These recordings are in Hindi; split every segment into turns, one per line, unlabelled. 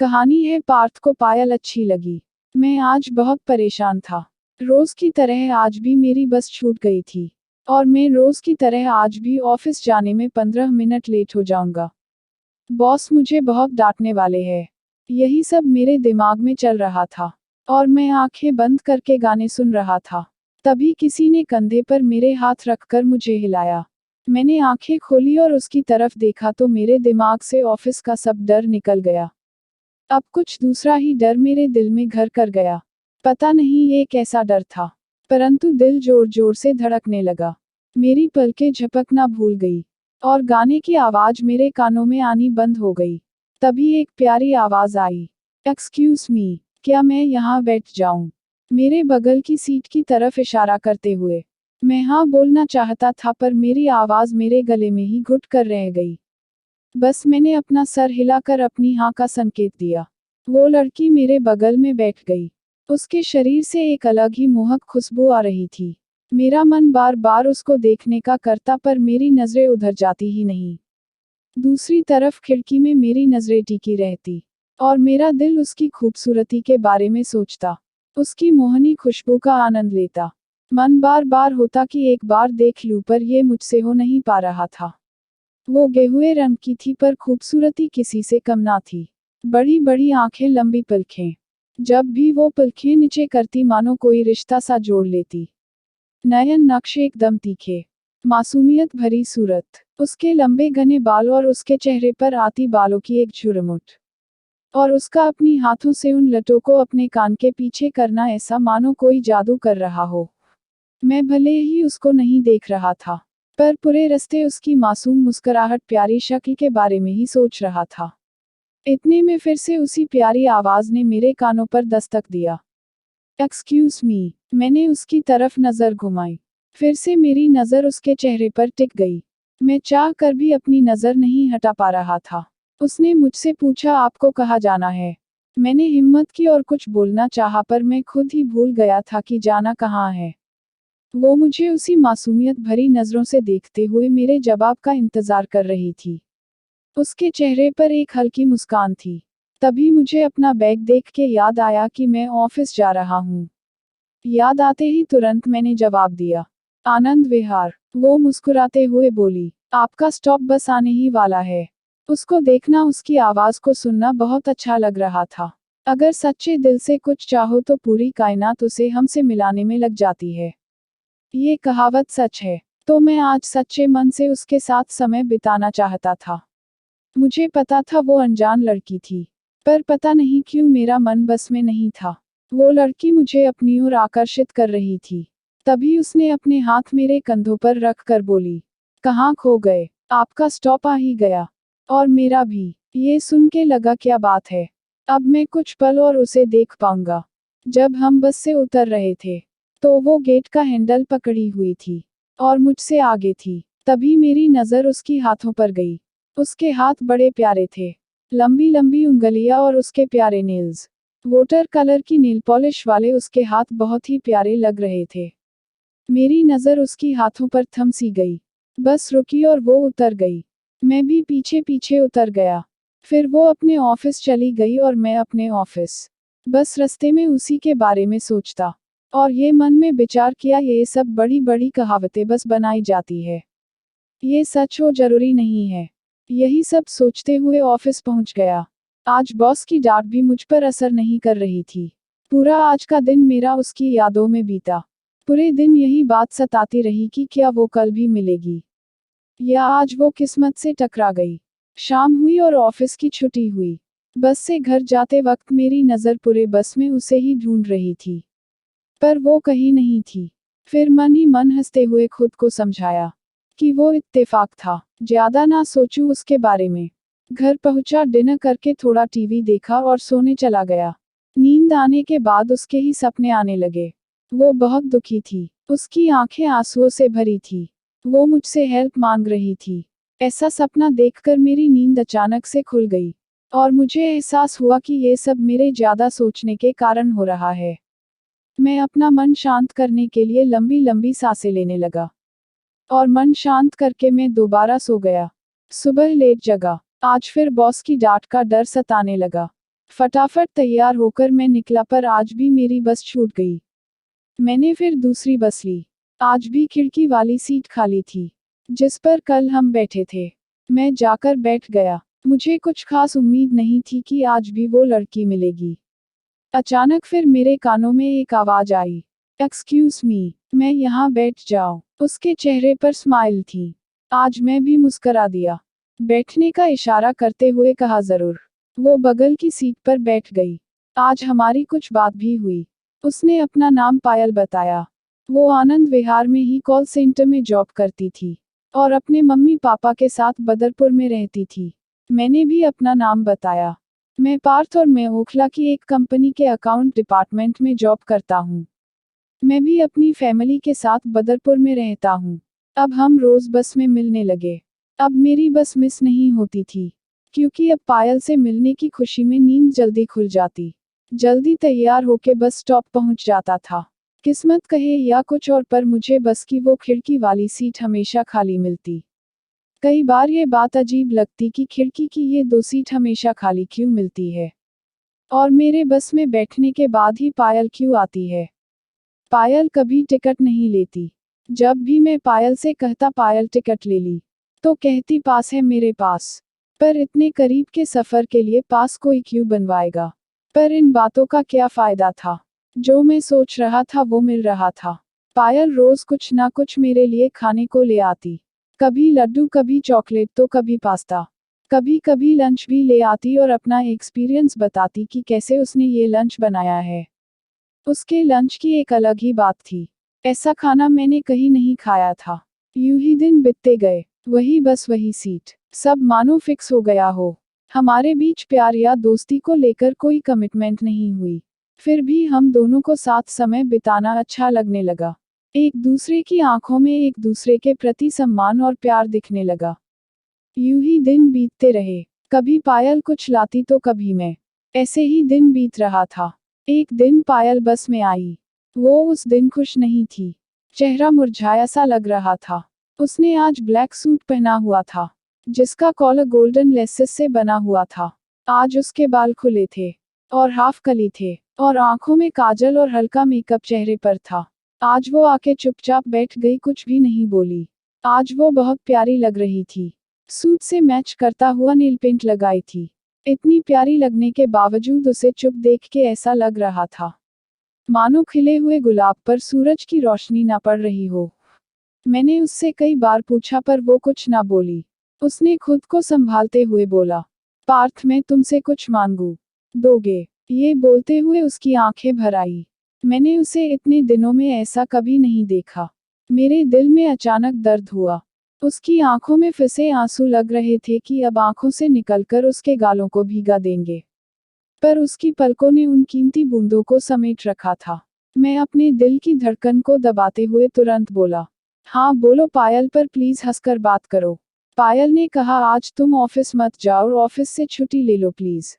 कहानी है पार्थ को पायल अच्छी लगी। मैं आज बहुत परेशान था। रोज की तरह आज भी मेरी बस छूट गई थी और मैं रोज की तरह आज भी ऑफिस जाने में 15 मिनट लेट हो जाऊंगा। बॉस मुझे बहुत डांटने वाले हैं। यही सब मेरे दिमाग में चल रहा था और मैं आंखें बंद करके गाने सुन रहा था। तभी किसी ने कंधे पर मेरे हाथ रखकर मुझे हिलाया। मैंने आंखें खोली और उसकी तरफ देखा तो मेरे दिमाग से ऑफिस का सब डर निकल गया। अब कुछ दूसरा ही डर मेरे दिल में घर कर गया। पता नहीं ये कैसा डर था, परंतु दिल जोर जोर से धड़कने लगा। मेरी पलकें झपकना भूल गई और गाने की आवाज मेरे कानों में आनी बंद हो गई। तभी एक प्यारी आवाज आई, एक्सक्यूज मी, क्या मैं यहाँ बैठ जाऊं? मेरे बगल की सीट की तरफ इशारा करते हुए। मैं हाँ बोलना चाहता था पर मेरी आवाज मेरे गले में ही घुट कर रह गई। बस मैंने अपना सर हिलाकर अपनी हाँ का संकेत दिया। वो लड़की मेरे बगल में बैठ गई। उसके शरीर से एक अलग ही मोहक खुशबू आ रही थी। मेरा मन बार बार उसको देखने का करता पर मेरी नजरें उधर जाती ही नहीं। दूसरी तरफ खिड़की में मेरी नजरें टिकी रहती और मेरा दिल उसकी खूबसूरती के बारे में सोचता, उसकी मोहनी खुशबू का आनंद लेता। मन बार बार होता कि एक बार देख लूं पर ये मुझसे हो नहीं पा रहा था। वो गेहुए रंग की थी पर खूबसूरती किसी से कम ना थी। बड़ी बड़ी आंखें, लंबी पलकें। जब भी वो पलकें नीचे करती मानो कोई रिश्ता सा जोड़ लेती। नयन नक्श एकदम तीखे। मासूमियत भरी सूरत। उसके लंबे घने बाल और उसके चेहरे पर आती बालों की एक झुरमुट। और उसका अपनी हाथों से उन लटों को अपने कान के पीछे करना ऐसा मानो कोई जादू कर रहा हो। मैं भले ही उसको नहीं देख रहा था, पर पूरे रास्ते उसकी मासूम मुस्कुराहट, प्यारी शक्ल के बारे में ही सोच रहा था। इतने में फिर से उसी प्यारी आवाज ने मेरे कानों पर दस्तक दिया। Excuse me. मैंने उसकी तरफ नजर घुमाई। फिर से मेरी नजर उसके चेहरे पर टिक गई। मैं चाह कर भी अपनी नजर नहीं हटा पा रहा था। उसने मुझसे पूछा, आपको कहाँ जाना है? मैंने हिम्मत की और कुछ बोलना चाहा पर मैं खुद ही भूल गया था कि जाना कहाँ है। वो मुझे उसी मासूमियत भरी नजरों से देखते हुए मेरे जवाब का इंतजार कर रही थी। उसके चेहरे पर एक हल्की मुस्कान थी। तभी मुझे अपना बैग देख के याद आया कि मैं ऑफिस जा रहा हूँ। याद आते ही तुरंत मैंने जवाब दिया, आनंद विहार। वो मुस्कुराते हुए बोली, आपका स्टॉप बस आने ही वाला है। उसको देखना, उसकी आवाज को सुनना बहुत अच्छा लग रहा था। अगर सच्चे दिल से कुछ चाहो तो पूरी कायनात उसे हमसे मिलाने में लग जाती है। ये कहावत सच है। तो मैं आज सच्चे मन से उसके साथ समय बिताना चाहता था। मुझे पता था वो अनजान लड़की थी, पर पता नहीं क्यों मेरा मन बस में नहीं था। वो लड़की मुझे अपनी ओर आकर्षित कर रही थी। तभी उसने अपने हाथ मेरे कंधों पर रख कर बोली, कहाँ खो गए? आपका स्टॉप आ ही गया। और मेरा भी। ये सुन के लगा क्या बात है, अब मैं कुछ पल और उसे देख पाऊंगा। जब हम बस से उतर रहे थे तो वो गेट का हैंडल पकड़ी हुई थी और मुझसे आगे थी। तभी मेरी नजर उसकी हाथों पर गई। उसके हाथ बड़े प्यारे थे, लंबी लंबी उंगलियां और उसके प्यारे नेल्स। वोटर कलर की नेल पॉलिश वाले उसके हाथ बहुत ही प्यारे लग रहे थे। मेरी नजर उसकी हाथों पर थम सी गई। बस रुकी और वो उतर गई। मैं भी पीछे पीछे उतर गया। फिर वो अपने ऑफिस चली गई और मैं अपने ऑफिस। बस रास्ते में उसी के बारे में सोचता और ये मन में विचार किया, ये सब बड़ी बड़ी कहावतें बस बनाई जाती है, ये सच हो जरूरी नहीं है। यही सब सोचते हुए ऑफिस पहुंच गया। आज बॉस की डांट भी मुझ पर असर नहीं कर रही थी। पूरा आज का दिन मेरा उसकी यादों में बीता। पूरे दिन यही बात सताती रही कि क्या वो कल भी मिलेगी या आज वो किस्मत से टकरा गई। शाम हुई और ऑफिस की छुट्टी हुई। बस से घर जाते वक्त मेरी नज़र पूरे बस में उसे ही ढूंढ रही थी, पर वो कहीं नहीं थी। फिर मन ही मन हंसते हुए खुद को समझाया कि वो इत्तेफाक था, ज्यादा ना सोचूं उसके बारे में। घर पहुंचा, डिनर करके थोड़ा टीवी देखा और सोने चला गया। नींद आने के बाद उसके ही सपने आने लगे। वो बहुत दुखी थी, उसकी आंखें आंसुओं से भरी थी। वो मुझसे हेल्प मांग रही थी। ऐसा सपना देखकर मेरी नींद अचानक से खुल गई और मुझे एहसास हुआ कि ये सब मेरे ज्यादा सोचने के कारण हो रहा है। मैं अपना मन शांत करने के लिए लंबी लंबी सांसें लेने लगा और मन शांत करके मैं दोबारा सो गया। सुबह लेट जगा। आज फिर बॉस की डांट का डर सताने लगा। फटाफट तैयार होकर मैं निकला पर आज भी मेरी बस छूट गई। मैंने फिर दूसरी बस ली। आज भी खिड़की वाली सीट खाली थी, जिस पर कल हम बैठे थे। मैं जाकर बैठ गया। मुझे कुछ खास उम्मीद नहीं थी कि आज भी वो लड़की मिलेगी। अचानक फिर मेरे कानों में एक आवाज आई, एक्सक्यूज मी, मैं यहाँ बैठ जाऊं। उसके चेहरे पर स्माइल थी। आज मैं भी मुस्करा दिया। बैठने का इशारा करते हुए कहा जरूर। वो बगल की सीट पर बैठ गई। आज हमारी कुछ बात भी हुई। उसने अपना नाम पायल बताया। वो आनंद विहार में ही कॉल सेंटर में जॉब करती थी और अपने मम्मी पापा के साथ बदरपुर में रहती थी। मैंने भी अपना नाम बताया। मैं पार्थ और मैं ओखला की एक कंपनी के अकाउंट डिपार्टमेंट में जॉब करता हूँ। मैं भी अपनी फैमिली के साथ बदरपुर में रहता हूँ। अब हम रोज बस में मिलने लगे। अब मेरी बस मिस नहीं होती थी, क्योंकि अब पायल से मिलने की खुशी में नींद जल्दी खुल जाती। जल्दी तैयार होके बस स्टॉप पहुंच जाता था। किस्मत कहे या कुछ और, पर मुझे बस की वो खिड़की वाली सीट हमेशा खाली मिलती। कई बार ये बात अजीब लगती कि खिड़की की ये 2 सीट हमेशा खाली क्यों मिलती है, और मेरे बस में बैठने के बाद ही पायल क्यों आती है। पायल कभी टिकट नहीं लेती। जब भी मैं पायल से कहता पायल टिकट ले ली, तो कहती पास है मेरे पास। पर इतने करीब के सफर के लिए पास कोई क्यों बनवाएगा। पर इन बातों का क्या फायदा था। जो मैं सोच रहा था वो मिल रहा था। पायल रोज कुछ ना कुछ मेरे लिए खाने को ले आती। कभी लड्डू, कभी चॉकलेट, तो कभी पास्ता। कभी कभी लंच भी ले आती और अपना एक्सपीरियंस बताती कि कैसे उसने ये लंच बनाया है। उसके लंच की एक अलग ही बात थी। ऐसा खाना मैंने कहीं नहीं खाया था। यूं ही दिन बीतते गए। वही बस, वही सीट, सब मानो फिक्स हो गया हो। हमारे बीच प्यार या दोस्ती को लेकर कोई कमिटमेंट नहीं हुई। फिर भी हम दोनों को साथ समय बिताना अच्छा लगने लगा। एक दूसरे की आंखों में एक दूसरे के प्रति सम्मान और प्यार दिखने लगा। यूं ही दिन बीतते रहे। कभी पायल कुछ लाती तो कभी मैं। ऐसे ही दिन बीत रहा था। एक दिन पायल बस में आई। वो उस दिन खुश नहीं थी। चेहरा मुरझाया सा लग रहा था। उसने आज ब्लैक सूट पहना हुआ था, जिसका कॉलर गोल्डन लेसेस से बना हुआ था। आज उसके बाल खुले थे और हाफ कली थे, और आंखों में काजल और हल्का मेकअप चेहरे पर था। आज वो आके चुपचाप बैठ गई, कुछ भी नहीं बोली। आज वो बहुत प्यारी लग रही थी। सूट से मैच करता हुआ नील पेंट लगाई थी। इतनी प्यारी लगने के बावजूद उसे चुप देख के ऐसा लग रहा था मानो खिले हुए गुलाब पर सूरज की रोशनी ना पड़ रही हो। मैंने उससे कई बार पूछा पर वो कुछ ना बोली। उसने खुद को संभालते हुए बोला, पार्थ, मैं तुमसे कुछ मांगू, दोगे? ये बोलते हुए उसकी आंखें भर आई। मैंने उसे इतने दिनों में ऐसा कभी नहीं देखा। मेरे दिल में अचानक दर्द हुआ। उसकी आंखों में फंसे आंसू लग रहे थे कि अब आंखों से निकलकर उसके गालों को भीगा देंगे। पर उसकी पलकों ने उन कीमती बूंदों को समेट रखा था। मैं अपने दिल की धड़कन को दबाते हुए तुरंत बोला, हाँ बोलो पायल, पर प्लीज हंसकर बात करो। पायल ने कहा, आज तुम ऑफिस मत जाओ और ऑफिस से छुट्टी ले लो प्लीज।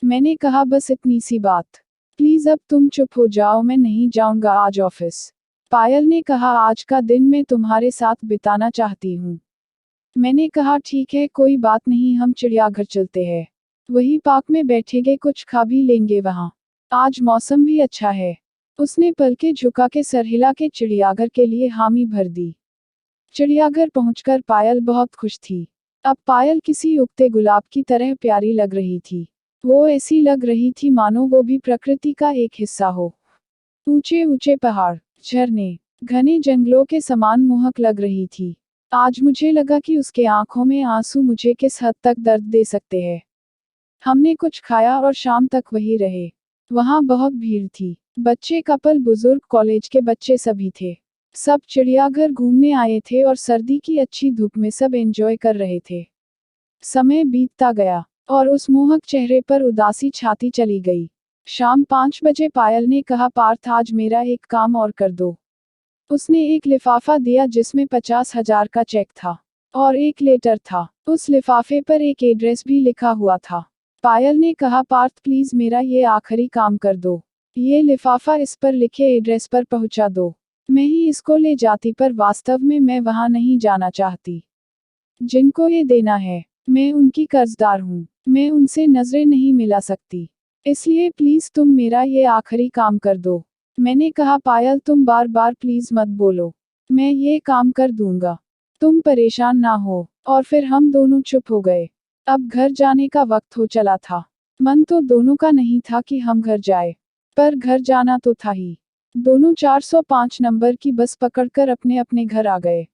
मैंने कहा, बस इतनी सी बात। प्लीज अब तुम चुप हो जाओ, मैं नहीं जाऊंगा आज ऑफिस। पायल ने कहा, आज का दिन मैं तुम्हारे साथ बिताना चाहती हूँ। मैंने कहा, ठीक है, कोई बात नहीं, हम चिड़ियाघर चलते हैं। वही पार्क में बैठेंगे, कुछ खा भी लेंगे वहाँ। आज मौसम भी अच्छा है। उसने पलके झुका के सर हिला के चिड़ियाघर के लिए हामी भर दी। चिड़ियाघर पहुंचकर पायल बहुत खुश थी। अब पायल किसी उगते गुलाब की तरह प्यारी लग रही थी। वो ऐसी लग रही थी मानो वो भी प्रकृति का एक हिस्सा हो। ऊंचे ऊंचे पहाड़, झरने, घने जंगलों के समान मोहक लग रही थी। आज मुझे लगा कि उसके आंखों में आंसू मुझे किस हद तक दर्द दे सकते हैं। हमने कुछ खाया और शाम तक वहीं रहे। वहां बहुत भीड़ थी। बच्चे, कपल, बुजुर्ग, कॉलेज के बच्चे सभी थे। सब चिड़ियाघर घूमने आए थे और सर्दी की अच्छी धूप में सब एंजॉय कर रहे थे। समय बीतता गया और उस मोहक चेहरे पर उदासी छाती चली गई। शाम 5 बजे पायल ने कहा, पार्थ, आज मेरा एक काम और कर दो। उसने एक लिफाफा दिया जिसमें 50,000 का चेक था और एक लेटर था। उस लिफाफे पर एक एड्रेस भी लिखा हुआ था। पायल ने कहा, पार्थ प्लीज मेरा ये आखिरी काम कर दो। ये लिफाफा इस पर लिखे एड्रेस पर पहुंचा दो। मैं ही इसको ले जाती, पर वास्तव में मैं वहां नहीं जाना चाहती। जिनको ये देना है, मैं उनकी कर्जदार हूँ। मैं उनसे नजरें नहीं मिला सकती, इसलिए प्लीज तुम मेरा ये आखिरी काम कर दो। मैंने कहा पायल तुम बार बार प्लीज मत बोलो, मैं ये काम कर दूंगा, तुम परेशान ना हो। और फिर हम दोनों चुप हो गए। अब घर जाने का वक्त हो चला था। मन तो दोनों का नहीं था कि हम घर जाए, पर घर जाना तो था ही। दोनों 405 नंबर की बस पकड़कर अपने अपने घर आ गए।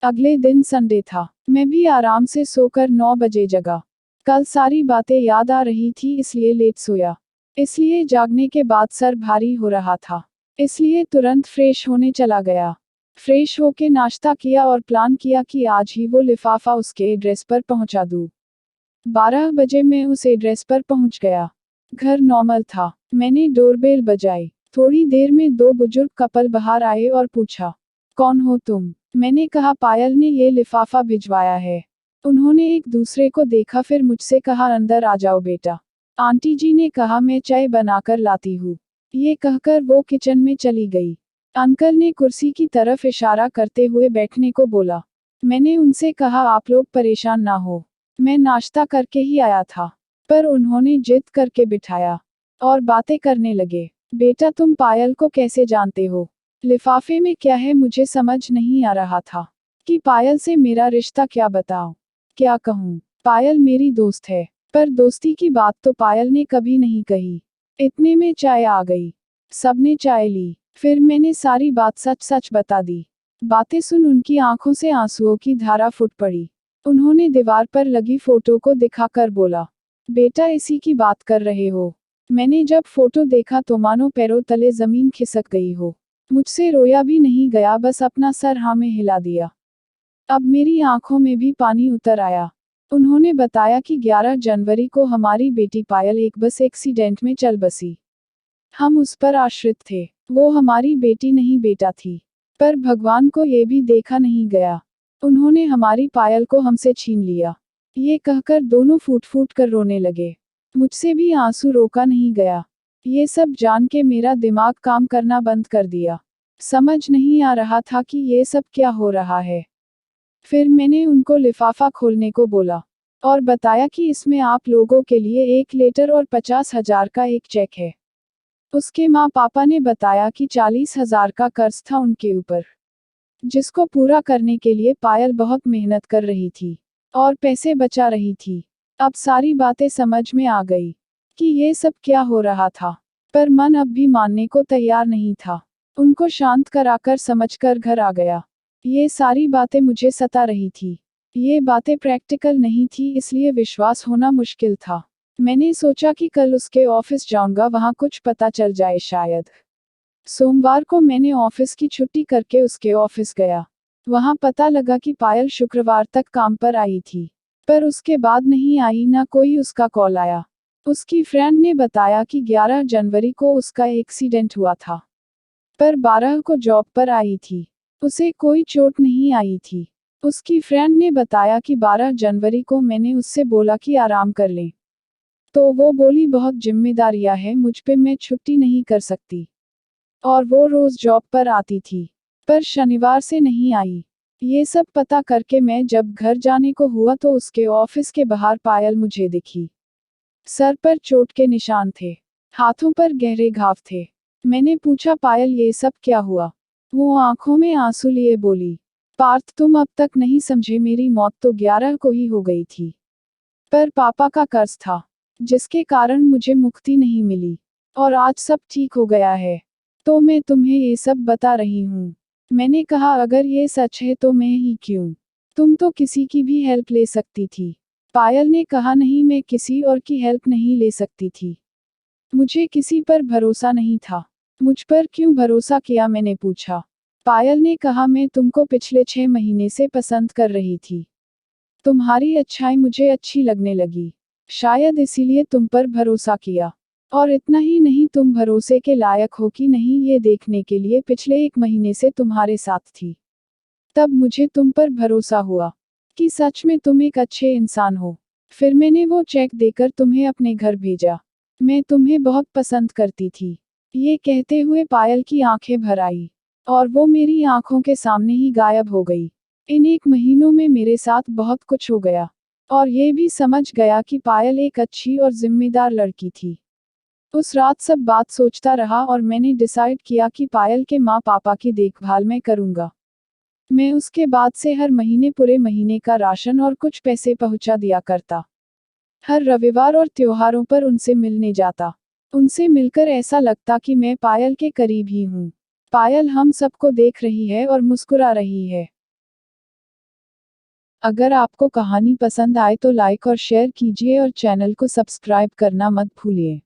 अगले दिन संडे था। मैं भी आराम से सोकर 9 बजे जगा। कल सारी बातें याद आ रही थी इसलिए लेट सोया। इसलिए जागने के बाद सर भारी हो रहा था। इसलिए तुरंत फ्रेश होने चला गया। फ्रेश होके नाश्ता किया और प्लान किया कि आज ही वो लिफाफा उसके एड्रेस पर पहुंचा दूं। 12 बजे मैं उस एड्रेस पर पहुंच गया। घर नॉर्मल था। मैंने डोरबेल बजाई। थोड़ी देर में 2 बुजुर्ग कपल बाहर आए और पूछा, कौन हो तुम? मैंने कहा पायल ने ये लिफाफा भिजवाया है। उन्होंने एक दूसरे को देखा फिर मुझसे कहा अंदर आ जाओ बेटा। आंटी जी ने कहा मैं चाय बनाकर लाती हूँ। ये कहकर वो किचन में चली गई। अंकल ने कुर्सी की तरफ इशारा करते हुए बैठने को बोला। मैंने उनसे कहा आप लोग परेशान ना हो, मैं नाश्ता करके ही आया था। पर उन्होंने जिद करके बिठाया और बातें करने लगे। बेटा तुम पायल को कैसे जानते हो? लिफाफे में क्या है मुझे समझ नहीं आ रहा था कि पायल से मेरा रिश्ता क्या बताऊं, क्या कहूं। पायल मेरी दोस्त है, पर दोस्ती की बात तो पायल ने कभी नहीं कही। इतने में चाय आ गई। सबने चाय ली। फिर मैंने सारी बात सच सच बता दी। बातें सुन उनकी आंखों से आंसुओं की धारा फूट पड़ी। उन्होंने दीवार पर लगी फोटो को दिखाकर बोला, बेटा इसी की बात कर रहे हो? मैंने जब फोटो देखा तो मानो पैरों तले जमीन खिसक गई हो। मुझसे रोया भी नहीं गया, बस अपना सर हाँ में हिला दिया। अब मेरी आंखों में भी पानी उतर आया। उन्होंने बताया कि 11 जनवरी को हमारी बेटी पायल एक बस एक्सीडेंट में चल बसी। हम उस पर आश्रित थे। वो हमारी बेटी नहीं बेटा थी। पर भगवान को ये भी देखा नहीं गया। उन्होंने हमारी पायल को हमसे छीन लिया। ये कहकर दोनों फूट फूट कर रोने लगे। मुझसे भी आंसू रोका नहीं गया। ये सब जान के मेरा दिमाग काम करना बंद कर दिया। समझ नहीं आ रहा था कि ये सब क्या हो रहा है। फिर मैंने उनको लिफाफा खोलने को बोला और बताया कि इसमें आप लोगों के लिए 1 लेटर और 50,000 का एक चेक है। उसके माँ पापा ने बताया कि 40,000 का कर्ज था उनके ऊपर, जिसको पूरा करने के लिए पायल बहुत मेहनत कर रही थी और पैसे बचा रही थी। अब सारी बातें समझ में आ गई कि ये सब क्या हो रहा था, पर मन अब भी मानने को तैयार नहीं था। उनको शांत कराकर समझकर घर आ गया। ये सारी बातें मुझे सता रही थी। ये बातें प्रैक्टिकल नहीं थी इसलिए विश्वास होना मुश्किल था। मैंने सोचा कि कल उसके ऑफिस जाऊंगा, वहां कुछ पता चल जाए शायद। सोमवार को मैंने ऑफिस की छुट्टी करके उसके ऑफिस गया। वहां पता लगा कि पायल शुक्रवार तक काम पर आई थी, पर उसके बाद नहीं आई, ना कोई उसका कॉल आया। उसकी फ्रेंड ने बताया कि 11 जनवरी को उसका एक्सीडेंट हुआ था, पर 12 को जॉब पर आई थी। उसे कोई चोट नहीं आई थी। उसकी फ्रेंड ने बताया कि 12 जनवरी को मैंने उससे बोला कि आराम कर लें, तो वो बोली बहुत जिम्मेदारियां हैं मुझ पे, मैं छुट्टी नहीं कर सकती। और वो रोज जॉब पर आती थी, पर शनिवार से नहीं आई। ये सब पता करके मैं जब घर जाने को हुआ तो उसके ऑफिस के बाहर पायल मुझे दिखी। सर पर चोट के निशान थे, हाथों पर गहरे घाव थे। मैंने पूछा पायल ये सब क्या हुआ? वो आंखों में आंसू लिए बोली, पार्थ तुम अब तक नहीं समझे, मेरी मौत तो 11 को ही हो गई थी, पर पापा का कर्ज था जिसके कारण मुझे मुक्ति नहीं मिली, और आज सब ठीक हो गया है, तो मैं तुम्हें ये सब बता रही हूँ। मैंने कहा अगर ये सच है तो मैं ही क्यों? तुम तो किसी की भी हेल्प ले सकती थी। पायल ने कहा नहीं, मैं किसी और की हेल्प नहीं ले सकती थी। मुझे किसी पर भरोसा नहीं था। मुझ पर क्यों भरोसा किया, मैंने पूछा। पायल ने कहा मैं तुमको पिछले 6 महीने से पसंद कर रही थी। तुम्हारी अच्छाई मुझे अच्छी लगने लगी, शायद इसीलिए तुम पर भरोसा किया। और इतना ही नहीं, तुम भरोसे के लायक हो कि नहीं ये देखने के लिए पिछले 1 महीने से तुम्हारे साथ थी। तब मुझे तुम पर भरोसा हुआ कि सच में तुम एक अच्छे इंसान हो। फिर मैंने वो चेक देकर तुम्हें अपने घर भेजा। मैं तुम्हें बहुत पसंद करती थी। ये कहते हुए पायल की आंखें भर आई और वो मेरी आंखों के सामने ही गायब हो गई। इन 1 महीनों में मेरे साथ बहुत कुछ हो गया। और ये भी समझ गया कि पायल एक अच्छी और जिम्मेदार लड़की थी। उस रात सब बात सोचता रहा और मैंने डिसाइड किया कि पायल के माँ पापा की देखभाल मैं करूँगा। मैं उसके बाद से हर महीने पूरे महीने का राशन और कुछ पैसे पहुँचा दिया करता। हर रविवार और त्योहारों पर उनसे मिलने जाता। उनसे मिलकर ऐसा लगता कि मैं पायल के करीब ही हूँ। पायल हम सबको देख रही है और मुस्कुरा रही है। अगर आपको कहानी पसंद आए तो लाइक और शेयर कीजिए और चैनल को सब्सक्राइब करना मत भूलिए।